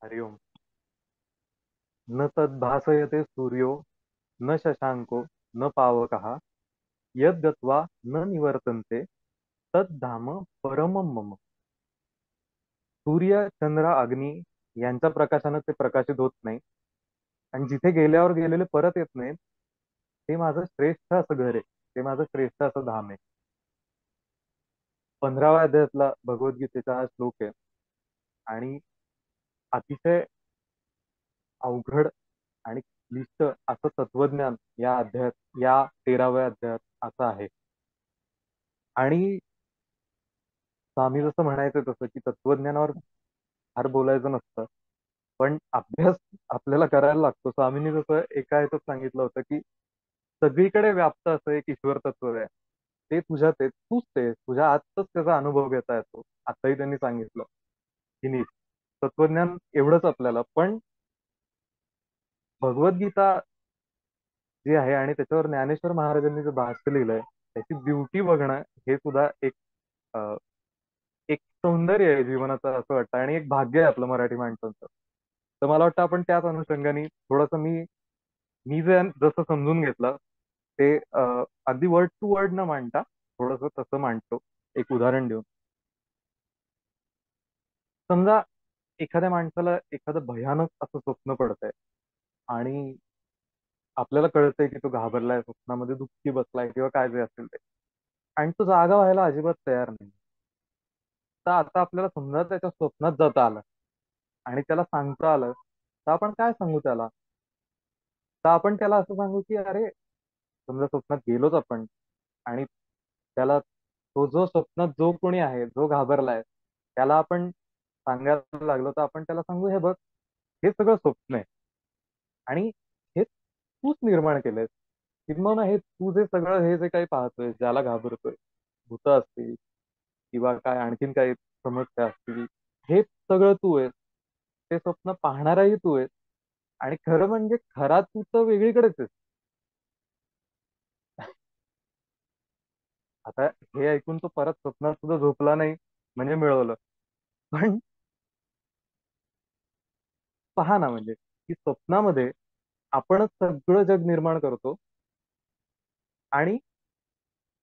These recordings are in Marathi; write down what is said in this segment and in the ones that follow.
हरि ओम. न तद्भासयते सूर्यो न शशांको न पावकः यद् गत्वा न निवर्तन्ते तद्धाम परमं मम. सूर्य, चंद्र, अग्नी यांच्या प्रकाशानं ते प्रकाशित होत नाही आणि जिथे गेल्यावर गेलेले परत येत नाहीत, ते माझं श्रेष्ठ असं घर आहे. ते माझं श्रेष्ठ असं धाम आहे. 15व्या अध्यायातला भगवद्गीतेचा हा श्लोक आहे आणि अतिशय अवघड आणि क्लिष्ट असं तत्वज्ञान या अध्यायात, या 13व्या अध्यायात असं आहे. आणि स्वामी जसं म्हणायचं तसं की तत्वज्ञानावर फार बोलायचं नसतं, पण अभ्यास आपल्याला करायला लागतो. स्वामींनी जसं एका ह्याच्यात सांगितलं होतं की सगळीकडे व्याप्त असं एक ईश्वर तत्व आहे. ते तुझ्यात आहे, तूच ते तुझ्या आतच त्याचा अनुभव घेता येतो. आताही त्यांनी सांगितलं की नीट तत्वज्ञान एवढंच आपल्याला. पण भगवद्गीता जी आहे आणि त्याच्यावर ज्ञानेश्वर महाराजांनी जे भाष्य लिहिलंय त्याची ब्युटी बघणं हे सुद्धा अ, एक सौंदर्य आहे जीवनाचं असं वाटतं आणि एक भाग्य आहे आपलं मराठी माणसांचं. तर मला वाटतं आपण त्याच अनुषंगाने थोडस मी जे जसं समजून घेतलं ते अगदी वर्ड टू वर्ड न मांडता थोडस तसं मांडतो एक उदाहरण देऊन. समजा एखाद्या माणसाला एखादं भयानक असं स्वप्न पडतंय आणि आपल्याला कळतंय की तो घाबरलाय, स्वप्नामध्ये दुःखी बसलाय किंवा काय जे असेल ते, आणि तो जागा व्हायला अजिबात तयार नाही. तर आता आपल्याला समजा त्याच्या स्वप्नात जाता आलं आणि त्याला सांगता आलं, तर आपण काय सांगू त्याला? तर आपण त्याला असं सांगू की अरे, समजा स्वप्नात गेलोच आपण आणि त्याला तो जो स्वप्नात जो कोणी आहे जो घाबरलाय त्याला आपण सांगायला लागलो, तर आपण त्याला सांगू हे बघ, हे सगळं स्वप्न आहे आणि हे तूच निर्माण केलंय. किंबहुना हे तू जे सगळं हे जे काही पाहतोय, ज्याला घाबरतोय, भूत असतील किंवा काय आणखीन काही समस्या असतील, हे सगळं तू आहेस. ते स्वप्न पाहणाराही तू आहेस आणि खरं म्हणजे खरा तू तर वेगळीकडेच आहेस. आता हे ऐकून तो परत स्वप्नात सुद्धा झोपला नाही म्हणजे मिळवलं. पण पहा ना, म्हणजे की स्वप्नामध्ये आपणच सगळं जग निर्माण करतो आणि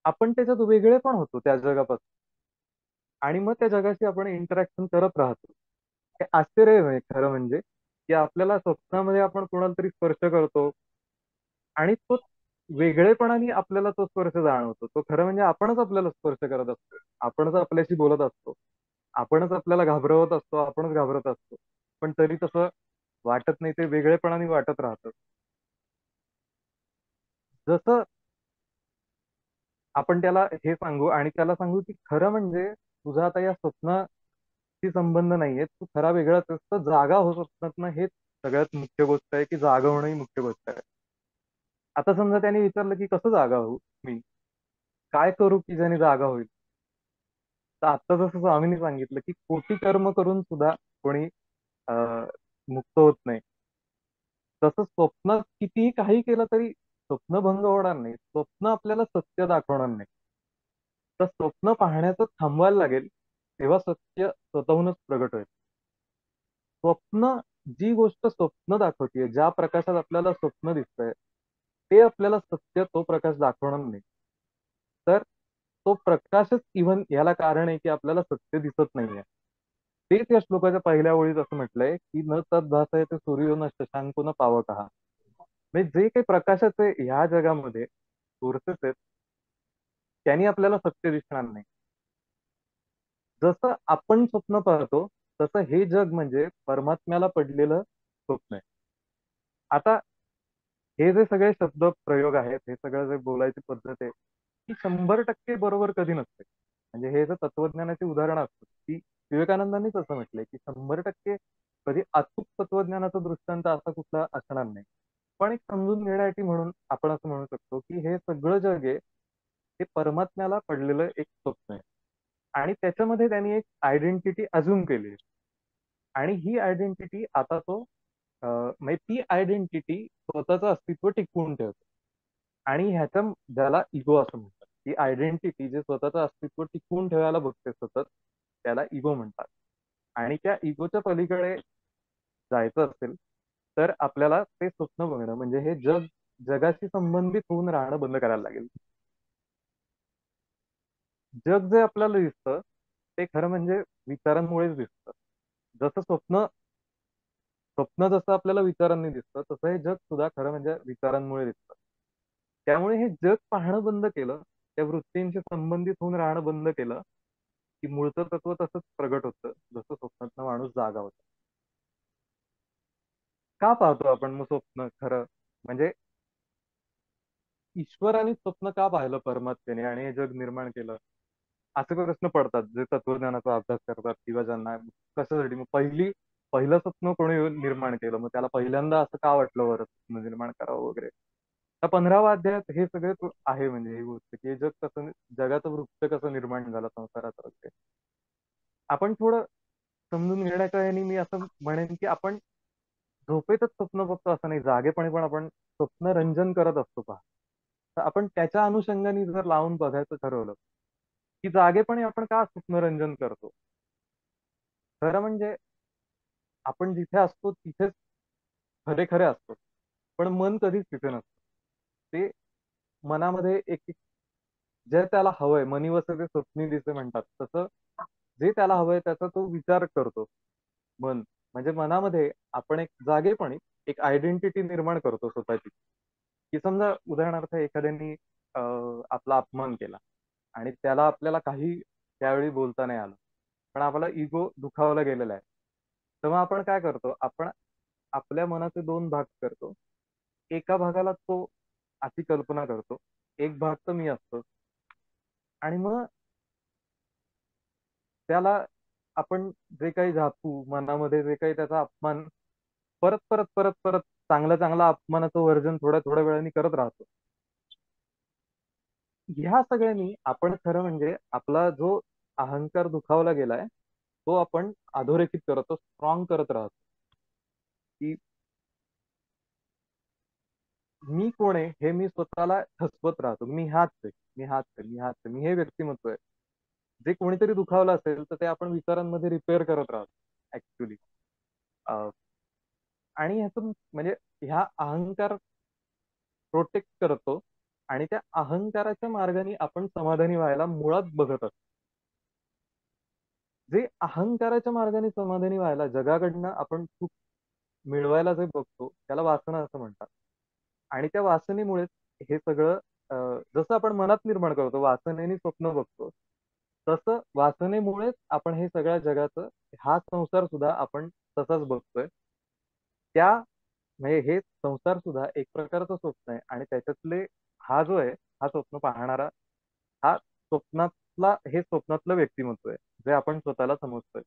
आपण त्याच्यात वेगळे पण होतो त्या जगापासून आणि मग त्या जगाशी आपण इंटरॅक्शन करत राहतो. हे आश्चर्य आहे खरं म्हणजे, की आपल्याला स्वप्नामध्ये आपण कोणाला तरी स्पर्श करतो आणि तो वेगळेपणाने आपल्याला तो स्पर्श जाणवतो. तो खरं म्हणजे आपणच आपल्याला स्पर्श करत असतो, आपणच आपल्याशी बोलत असतो, आपणच आपल्याला घाबरवत असतो, आपणच घाबरत असतो. पण तरी तसं वाटत नाही, ते वेगळेपणाने वाटत राहतं. जसं आपण त्याला हे सांगू आणि त्याला सांगू की खरं म्हणजे तुझा आता या स्वप्नाशी संबंध नाहीये, तू खरा वेगळाच आहेस. तर जागा हो स्वप्नातनं, हेच सगळ्यात मुख्य गोष्ट आहे, की जागा होणं ही मुख्य गोष्ट आहे. आता समजा त्याने विचारलं की कसं जागा होऊ मी, काय करू की ज्याने जागा होईल? तर आता जसं स्वामींनी सांगितलं की कोटी कर्म करून सुद्धा कोणी मुक्त होत नाही. तसं स्वप्नात कितीही काही केलं तरी स्वप्नभंग होणार नाही. स्वप्न आपल्याला सत्य दाखवणार नाही. तर स्वप्न पाहण्याचं थांबवायला लागेल, तेव्हा सत्य स्वतःहूनच प्रगट होईल. स्वप्न, जी गोष्ट स्वप्न दाखवते, ज्या प्रकाशात आपल्याला स्वप्न दिसतंय, ते आपल्याला सत्य तो प्रकाश दाखवणार नाही. तर तो प्रकाशच इव्हन याला कारण आहे की आपल्याला सत्य दिसत नाहीये. तेच या श्लोकाच्या पहिल्या ओळीत असं म्हटलंय की न तद्भासयते सूर्यो न शशांको न पावकः. म्हणजे जे काही प्रकाशाचे ह्या जगामध्ये सोर्सेस आहेत, त्यांनी आपल्याला सत्य दिसणार नाही. जसं आपण स्वप्न पाहतो तसं हे जग म्हणजे परमात्म्याला पडलेलं स्वप्न आहे. आता हे जे सगळे शब्द प्रयोग आहेत, हे सगळं जे बोलायची पद्धत आहे, ती 100% बरोबर कधी नसते. म्हणजे हे जर तत्वज्ञानाची उदाहरणं असतात, की विवेकानंदांनीच असं म्हटलंय की 100% कधी अचूक तत्वज्ञानाचा दृष्टांत असा कुठला असणार नाही. पण एक समजून घेण्यासाठी म्हणून आपण असं म्हणू शकतो की हे सगळं जग आहे, हे परमात्म्याला पडलेलं एक स्वप्न आहे आणि त्याच्यामध्ये त्यांनी एक आयडेंटिटी अझ्युम केली आहे. आणि ही आयडेंटिटी आता तो म्हणजे ती आयडेंटिटी स्वतःचं अस्तित्व टिकवून ठेवते आणि ह्याच्या ज्याला इगो असं म्हणतात. ती आयडेंटिटी जे स्वतःचं अस्तित्व टिकवून ठेवायला बघते सतत, त्याला इगो म्हणतात. आणि त्या इगोच्या पलीकडे जायचं असेल तर आपल्याला ते स्वप्न बघणं म्हणजे हे जगाशी संबंधित होऊन राहणं बंद करायला लागेल. जग जे आपल्याला दिसतं ते खरं म्हणजे विचारांमुळेच दिसतं. जसं स्वप्न जसं आपल्याला विचारांनी दिसतं तसं हे जग सुद्धा खरं म्हणजे विचारांमुळे दिसतं. त्यामुळे हे जग पाहणं बंद केलं, त्या वृत्तींशी संबंधित होऊन राहणं बंद केलं, की मूळचं तत्व तसंच प्रगट होतं, जसं स्वप्नातनं माणूस जागा होता. का पाहतो आपण मग स्वप्न खरं? म्हणजे ईश्वराने स्वप्न का पाहिलं परमात्म्याने आणि हे जग निर्माण केलं? असे प्रश्न पडतात जे तत्वज्ञानाचा अभ्यास करतात किंवा ज्यांना कशासाठी मग पहिलं स्वप्न कोणी निर्माण केलं मग त्याला पहिल्यांदा असं का वाटलं बरं स्वप्न निर्माण करावं वगैरे. त्या 15व्या अध्यायात हे सगळे आहे म्हणजे ही गोष्ट की हे जगाचं वृत्त कसं निर्माण झालं संसारात वगैरे. आपण थोडं समजून घेण्याच्या ह्यानी मी असं म्हणेन की आपण झोपेतच स्वप्न बघतो असं नाही, जागेपणी पण आपण स्वप्नरंजन करत असतो पहा. तर आपण त्याच्या अनुषंगाने जर लावून बघायचं ठरवलं की जागेपणी आपण का स्वप्नरंजन करतो. खरं म्हणजे आपण जिथे असतो तिथेच खरे खरे असतो, पण मन कधीच तिथे नसतं. ते मनामध्ये एक जे त्याला हवंय, मनी वसते स्वप्नी दिसे म्हणतात तसं, जे त्याला हवंय त्याचा तो विचार करतो मन. म्हणजे मनामध्ये आपण एक जागेपणी एक आयडेंटिटी निर्माण करतो स्वतःची. की समजा उदाहरणार्थ एखाद्याने आपला अपमान केला आणि त्याला आपल्याला काही त्यावेळी बोलता नाही आलं, पण आपला इगो दुखावला गेलेला आहे. तेव्हा आपण काय करतो, आपण आपल्या मनाचे दोन भाग करतो. एका भागाला तो अशी कल्पना करतो, एक भाग तर मी असतो. आणि मग त्याला आपण जे काही झापू मनामध्ये, जे काही त्याचा अपमान परत परत परत परत चांगल्या चांगल्या अपमानाचं वर्जन थोड्या थोड्या वेळाने करत राहतो. ह्या सगळ्यांनी आपण खरं म्हणजे आपला जो अहंकार दुखावला गेलाय तो आपण अधोरेखित करतो, स्ट्रॉंग करत राहतो. की मी कोण आहे हे मी स्वतःला ठसवत राहतो. मी हाच आहे, मी हाच आहे, मी हाच आहे, मी हे व्यक्तिमत्व आहे. जे कोणीतरी दुखावलं असेल तर ते आपण विचारांमध्ये रिपेअर करत राहतो ऍक्च्युली. आणि ह्याचं म्हणजे ह्या अहंकार प्रोटेक्ट करतो आणि त्या अहंकाराच्या मार्गाने आपण समाधानी व्हायला मुळात बघत असतो. जे अहंकाराच्या मार्गाने समाधानी व्हायला जगाकडनं आपण खूप मिळवायला जे बघतो त्याला वासना असं म्हणतात. आणि त्या वासनेमुळेच हे सगळं जसं आपण मनात निर्माण करतो वासनेने स्वप्न बघतो, तसं वासनेमुळेच आपण हे सगळ्या जगाचं हा संसार सुद्धा आपण तसाच बघतोय. त्या म्हणजे हे संसार सुद्धा एक प्रकारचं स्वप्न आहे आणि त्याच्यातले हा जो आहे हा स्वप्न पाहणारा हा स्वप्नातला हे स्वप्नातलं व्यक्तिमत्व आहे जे आपण स्वतःला समजतोय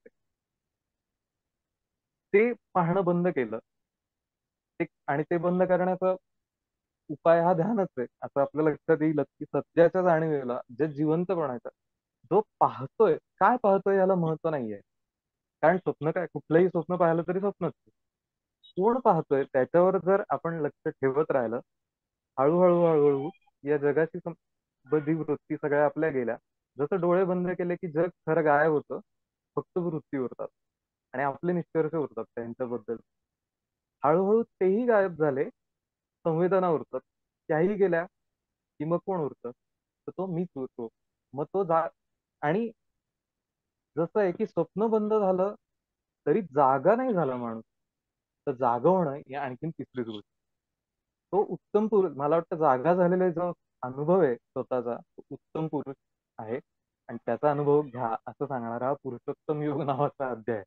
ते पाहणं बंद केलं. आणि ते बंद करण्याचा उपाय हा ध्यानच आहे असं आपल्या लक्षात येईल की सत्याच्या जाणीवेला जे जिवंत बनायचं जो पाहतोय काय पाहतोय याला महत्व नाहीये. कारण स्वप्न काय कुठलंही स्वप्न पाहिलं तरी स्वप्नच आहे. कोण पाहतोय त्याच्यावर जर आपण लक्ष ठेवत राहिलं हळूहळू हळूहळू या जगाची बधी वृत्ती सगळ्या आपल्या गेल्या. जसं डोळे बंद केले की जग खरं गायब होतं, फक्त वृत्ती उरतात आणि आपले निष्कर्ष उरतात त्यांच्याबद्दल. हळूहळू तेही गायब झाले, संवेदना उरतात. त्याही गेल्या की मग कोण उरतं? तर तो मीच उरतो. मग तो आणि जसं आहे की स्वप्न बंद झालं तरी जागा नाही झाला माणूस. तर जागा होणं ही आणखीन तिसरीच गोष्ट. तो उत्तम पुरुष मला वाटतं जागा झालेला जो अनुभव आहे स्वतःचा तो उत्तम पुरुष आहे. आणि त्याचा अनुभव घ्या असं सांगणारा हा पुरुषोत्तम योग नावाचा अध्याय आहे.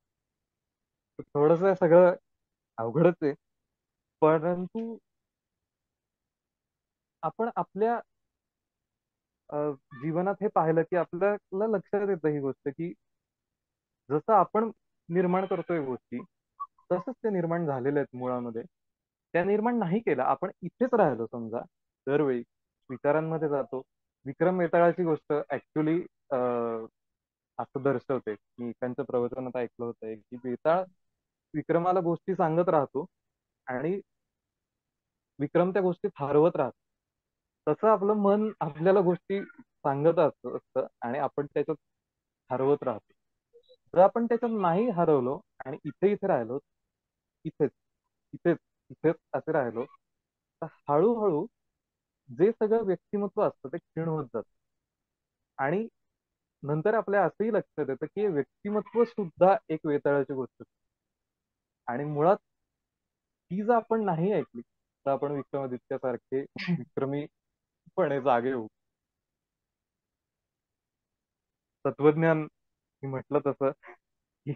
थोडस सगळं अवघडच आहे, परंतु आपण आपल्या अ, जीवनात हे पाहिलं की आपल्याला लक्षात येतं ही गोष्ट की जसं आपण निर्माण करतोय गोष्टी तसंच ते निर्माण झालेले आहेत मुळामध्ये. त्या निर्माण नाही केलं आपण इथेच राहिलो समजा दरवेळी विचारांमध्ये जातो. विक्रम वेताळाची गोष्ट ऍक्च्युली असं दर्शवते. मी एकांच्या प्रवचनात ऐकलं होतं की वेताळ विक्रमाला गोष्टी सांगत राहतो आणि विक्रम त्या गोष्टीत हरवत राहतो. तसं आपलं मन आपल्याला गोष्टी सांगत असतं आणि आपण त्याच्यात हरवत राहतो. जर आपण त्याच्यात नाही हरवलो आणि इथे इथे राहिलो इथेच इथेच इथेच असे राहिलो, तर हळूहळू जे सगळं व्यक्तिमत्व असतं ते क्षीण होत जातं. आणि नंतर आपल्या असंही लक्षात येतं की हे व्यक्तिमत्व सुद्धा एक वेताळाची गोष्ट असते. आणि मुळात ती जर आपण नाही ऐकली तर आपण विक्रमादित्यसारखे विक्रमीपणे जागे होऊ. तत्वज्ञान मी म्हटलं तसं ही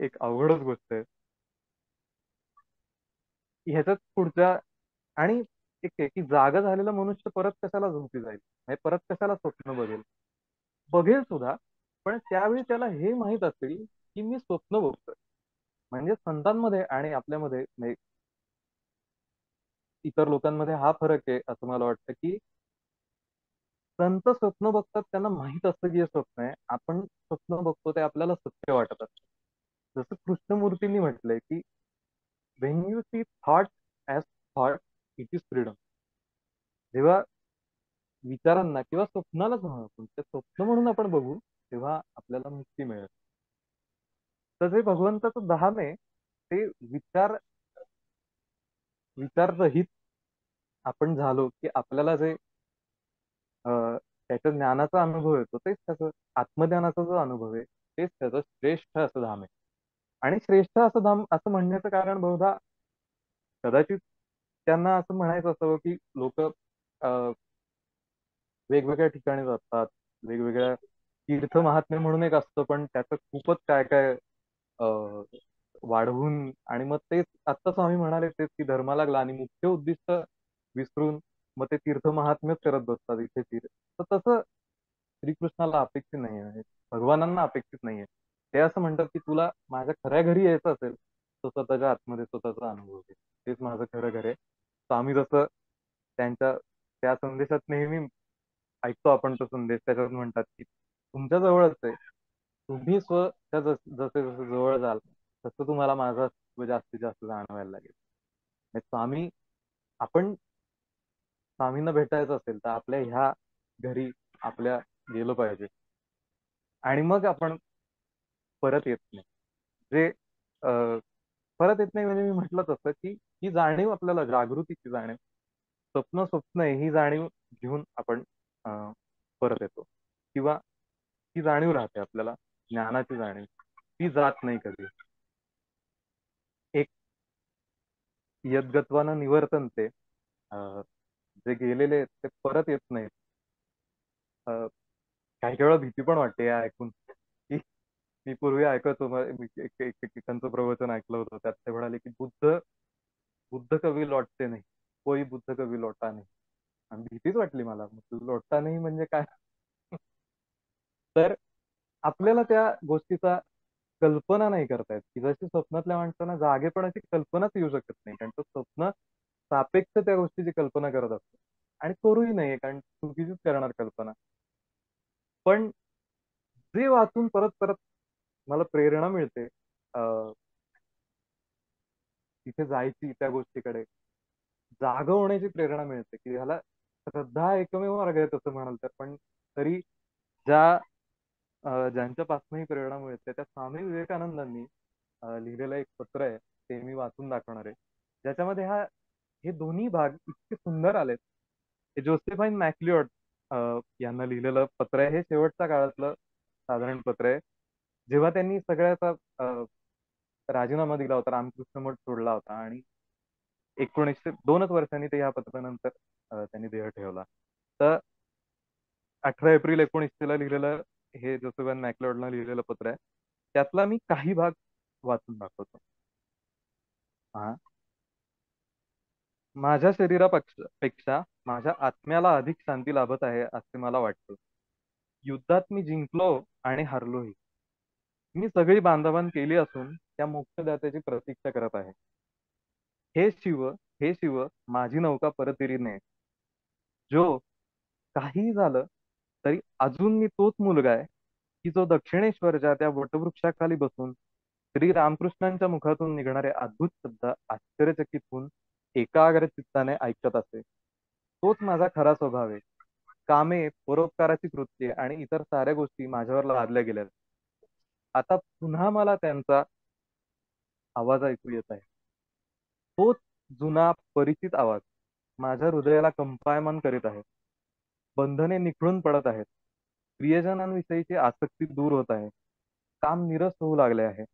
एक अवघडच गोष्ट आहे. ह्याच्यात पुढच्या आणि एक आहे की जागा झालेला मनुष्य परत कशाला झोपी जाईल, म्हणजे परत कशाला स्वप्न बघेल. बघेल सुद्धा, पण त्यावेळी त्याला हे माहित असेल की मी स्वप्न बघतोय. म्हणजे संतांमध्ये आणि आपल्यामध्ये म्हणजे इतर लोकांमध्ये हा फरक आहे असं मला वाटतं की संत स्वप्न बघतात त्यांना माहित असतं की हे स्वप्न आहे. आपण स्वप्न बघतो ते आपल्याला सत्य वाटत असतं. जसं कृष्णमूर्तींनी म्हटलंय की when you see thought as thought it is freedom. जेव्हा विचारांना किंवा स्वप्नालाच म्हणू आपण ते स्वप्न म्हणून आपण बघू तेव्हा आपल्याला मुक्ती मिळेल. तर जे भगवंताचं धाम आहे ते विचाररहित आपण झालो की आपल्याला जे त्याच्या ज्ञानाचा अनुभव येतो तेच त्याचं आत्मज्ञानाचा जो अनुभव आहे तेच त्याचं श्रेष्ठ असं धाम आहे. आणि श्रेष्ठ असं धाम असं म्हणण्याचं कारण बहुधा कदाचित त्यांना असं म्हणायचं असावं की लोक वेगवेगळ्या ठिकाणी जातात, वेगवेगळ्या तीर्थ महात्म्य म्हणून एक असतं पण त्याचं खूपच काय काय वाढवून आणि मग तेच आत्ता स्वामी म्हणाले तेच की धर्माला ग्लानी मुख्य उद्दिष्ट विसरून मग ते तीर्थ महात्म्यच करत बसतात इथे तीर्थ. तर तसं श्रीकृष्णाला अपेक्षित नाहीये, म्हणजे भगवानांना अपेक्षित नाहीये. ते असं म्हणतात की तुला माझ्या खऱ्या घरी यायचं असेल तर स्वतःच्या आतमध्ये स्वतःचा अनुभव घे, तेच माझं खरं घर आहे. स्वामी जसं त्यांच्या त्या संदेशात नेहमी ऐकतो आपण तो संदेश, त्याच्यात म्हणतात की तुमच्या जवळच आहे, तुम्ही स्वतः जसे जसे जवळ जाल तसं तुम्हाला माझं अस्तित्व जास्तीत जास्त जाणवायला लागेल. म्हणजे स्वामी आपण स्वामींना भेटायचं असेल तर आपल्या ह्या घरी आपल्या गेलं पाहिजे. आणि मग आपण परत येत नाही. जे परत येत नाही म्हणजे मी म्हटलं तसं की ही जाणीव आपल्याला जागृतीची जाणीव, स्वप्न स्वप्न आहे ही जाणीव घेऊन आपण परत येतो. किंवा ती जाणीव राहते आपल्याला, ज्ञानाची जाणीव ती जात नाही कधी. एक यद्गत्वानं निवर्तन्ते, जे गेलेले आहेत ते परत येत नाहीत. अ, काही वेळा भीती पण वाटते हे ऐकून की मी पूर्वी ऐकायचो मी एकांचं प्रवचन ऐकलं होतं त्यात ते म्हणाले की बुद्ध बुद्ध कवी लौटते नाही, कोई बुद्ध कवी लौटा नाही. आणि भीतीच वाटली मला, लौटता नाही म्हणजे काय. तर आपल्याला त्या गोष्टीचा कल्पना नाही करता येत की जशी स्वप्नातल्या माणसांना जागेपणाची कल्पनाच येऊ शकत नाही, कारण तो स्वप्न सापेक्ष त्या गोष्टीची कल्पना करत असतो. आणि करूही नाही कारण चुकीचीच करणार कल्पना. पण जे वाचून परत परत मला प्रेरणा मिळते तिथे जायची, त्या गोष्टीकडे जाग होण्याची प्रेरणा मिळते की ह्याला श्रद्धा एकमेव मार्ग आहे तसं म्हणाल तर. पण तरी ज्या ज्यांच्यापासून ही प्रेरणा मिळते त्या स्वामी विवेकानंदांनी लिहिलेलं एक पत्र आहे, ते मी वाचून दाखवणार आहे. ज्याच्यामध्ये हे दोन्ही भाग इतके सुंदर आलेत. हे जोसेफाईन मॅक्लिओड यांना लिहिलेलं पत्र आहे. हे शेवटच्या काळातलं साधारण पत्र आहे, जेव्हा त्यांनी सगळ्याचा राजीनामा दिला होता, रामकृष्ण मठ सोडला होता आणि 1902च वर्षांनी ते ह्या पत्रानंतर त्यांनी देह ठेवला. तर 18 एप्रिल 1900 ला लिहिलेलं हे जोसेफाईन मॅक्लिओडनं लिहिलेलं पत्र आहे. त्यातला मी काही भाग वाचून दाखवतो. हा. माझ्या शरीरापेक्षा माझ्या आत्म्याला अधिक शांती लाभत आहे असे मला वाटते. युद्धात मी जिंकलो आणि हरलोही. मी सगळी बांधवान केली असून त्या मोक्षदात्याची प्रतीक्षा करत आहे. हे शिव, हे शिव, माझी नौका परतीरी नये. जो काहीही झालं तरी अजून मी तोच मुलगा आहे की जो दक्षिणेश्वरच्या त्या वटवृक्षाखाली बसून श्री रामकृष्णांच्या मुखातून निघणारे अद्भुत शब्द आश्चर्यचकित होऊन एकाग्र चित्ताने ऐकत असे. तोच माझा खरा स्वभाव आहे. कामे, परोपकाराची कृत्ये आणि इतर साऱ्या गोष्टी माझ्यावर लादल्या गेल्या. आता पुन्हा मला त्यांचा आवाज ऐकू येत आहे. तोच जुना परिचित आवाज माझ्या हृदयाला कंपायमान करीत आहे. बंधने निखळून पडत आहेत. प्रियजनांविषयीची आसक्ती दूर होत आहे. काम नीरस होऊ लागले आहे.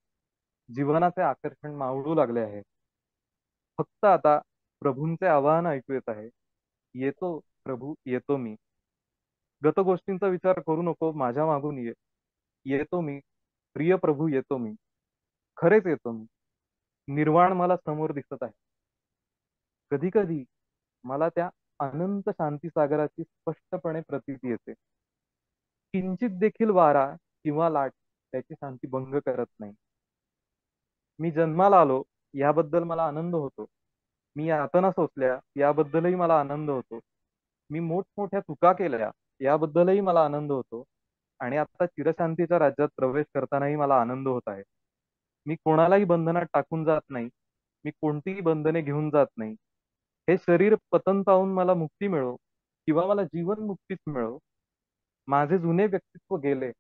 जीवनाचे आकर्षण मावळू लागले आहे. फक्त आता प्रभूंचे आवाहन ऐकू येत आहे. येतो प्रभू, येतो मी. गत गोष्टींचा विचार करू नको, माझ्या मागून ये. येतो मी, प्रिय प्रभू, येतो मी. खरेच येतो मी. निर्वाण मला समोर दिसत आहे. कधी कधी मला त्या अनंत शांतीसागराची स्पष्टपणे प्रतीती येते. किंचित देखील वारा किंवा लाट त्याची शांती भंग करत नाही. मी जन्माला आलो याबद्दल मला आनंद होतो. मी यातना सोसल्या याबद्दलही मला आनंद होतो. मी मोठमोठ्या चुका केल्या याबद्दलही मला आनंद होतो. आणि आता चिरशांतीच्या राज्यात प्रवेश करतानाही मला आनंद होत आहे. मी कोणालाही बंधनात टाकून जात नाही. मी कोणतीही बंधने घेऊन जात नाही. हे शरीर पतन पाहून मला मुक्ती मिळो किंवा मला जीवन मुक्तीच मिळो, माझे जुने व्यक्तित्व गेले,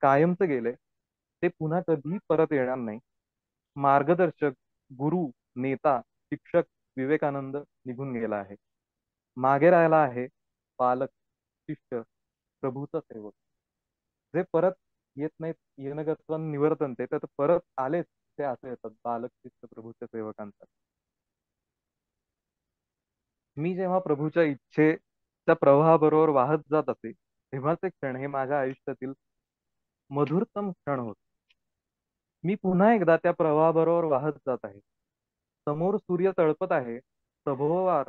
कायमचे गेले. ते पुन्हा कधीही परत येणार नाही. मार्गदर्शक, गुरु, नेता, शिक्षक विवेकानंद निघून गेला आहे. मागे राहिला आहे पालक, शिष्य, प्रभूचा सेवक. जे परत येत नाहीत, येणगत्वान निवर्तनते, तर परत आलेच ते असे येतात बालक, शिष्य, प्रभूच्या सेवकांचा. मी जेव्हा प्रभूच्या इच्छेच्या प्रवाहाबरोबर वाहत जात असे, तेव्हाचे क्षण हे माझ्या आयुष्यातील मधुरतम क्षण होत. मी पुन्हा एकदा त्या प्रवाहाबरोबर वाहत जात आहे. समोर सूर्य तळपत आहे, सभोवार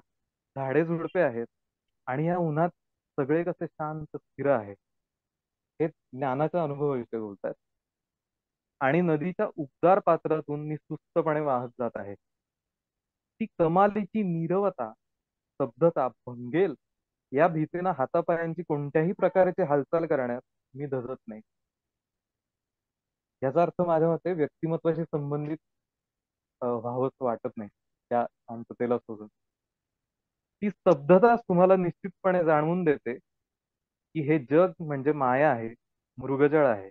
झाडे झुडपे आहेत, आणि या उन्हात सगळे कसे शांत स्थिर आहे. हे ज्ञानाचा अनुभवाविषयी बोलतात. आणि नदीच्या उबदार पात्रातून मी सुस्तपणे वाहत जात आहे. ती कमालीची नीरवता, स्तब्धता भंगेल या भीतीनं हातापायांची कोणत्याही प्रकारची हालचाल करण्यास मी धजत नाही. याचा अर्थ माझ्या मते व्यक्तिमत्वाशी संबंधित व्हावंच वाटत नाही त्या शांततेला सोडून. ती स्तब्धता तुम्हाला निश्चितपणे जाणवून देते की हे जग म्हणजे माया आहे, मृगजळ आहे.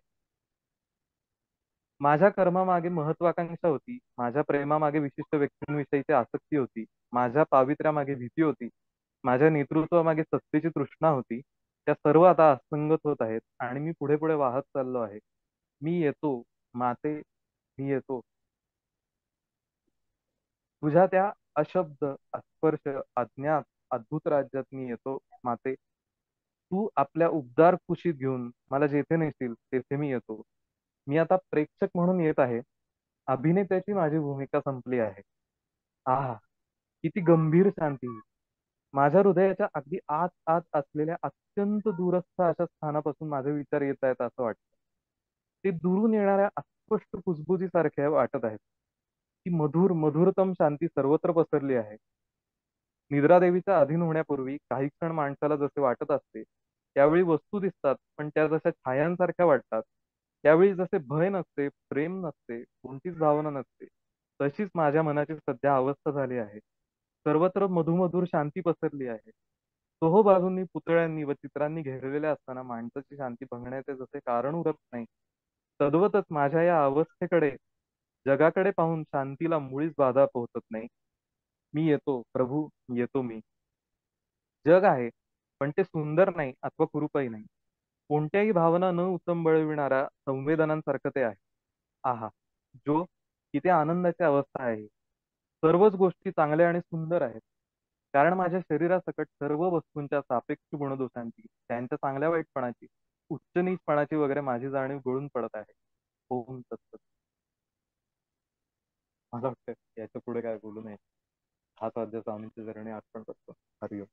माझ्या कर्मामागे महत्वाकांक्षा होती. माझ्या प्रेमामागे विशिष्ट व्यक्तींविषयीची आसक्ती होती. माझ्या पावित्र्यामागे भीती होती. माझ्या नेतृत्वामागे सत्तेची तृष्णा होती. त्या सर्व आता असंगत होत आहेत आणि मी पुढे पुढे वाहत चाललो आहे. मी येतो माते, मी येतो. तुझ्या त्या अशब्द, अस्पर्श, अज्ञात, अद्भुत राज्यात मी येतो माते. तू आपल्या उबदार कुशीत घेऊन मला जेथे नेशील तेथे मी येतो. मी आता प्रेक्षक म्हणून येत आहे. अभिनेत्याची माझी भूमिका संपली आहे. आहा, किती गंभीर शांती! माझ्या हृदयाच्या अगदी आत आत असलेल्या अत्यंत दूरस्थ अशा स्थानापासून माझे विचार येत आहेत असं वाटतं. ते दुरून येणाऱ्या अस्पष्ट कुजबुजीसारख्या वाटत आहेत. ती मधुर मधुरतम शांती सर्वत्र पसरली आहे. निद्रादेवीच्या अधीन होण्यापूर्वी काही क्षण माणसाला जसे वाटत असते, त्यावेळी वस्तू दिसतात पण त्या जशा छायांसारख्या वाटतात. त्यावेळी जसे भय नसते, प्रेम नसते, कोणतीच भावना नसते, तशीच माझ्या मनाची सध्या अवस्था झाली आहे. सर्वत्र मधुमधुर शांती पसरली आहे. चोहोबाजूंनी पुतळ्यांनी व चित्रांनी घेरलेल्या असताना माणसाची शांती भंगण्याचे जसे कारण उरत नाही, तद्वतच माझ्या या अवस्थेकडे, जगाकडे पाहून शांतीला मुळीच बाधा पोहोचत नाही. मी येतो प्रभू, येतो मी. जग आहे, पण ते सुंदर नाही अथवा कुरूपही नाही. कोणत्याही भावना न उचंबळविणाऱ्या संवेदनांसारखं ते आहे. आहा, जो किती आनंदाची अवस्था आहे. सर्वच गोष्टी चांगल्या आणि सुंदर आहेत. कारण माझ्या शरीरासकट सर्व वस्तूंच्या सापेक्ष गुणदोषांची, त्यांच्या चांगल्या वाईटपणाची, उच्च नीचपणाची वगैरे माझी जाणीव गळून पडत आहे. ओम तत्सत. मला वाटतं याच्या पुढे काय बोलू नये. हाच अध्याय स्वामींच्या चरणी अर्पण करतो. हरिओम.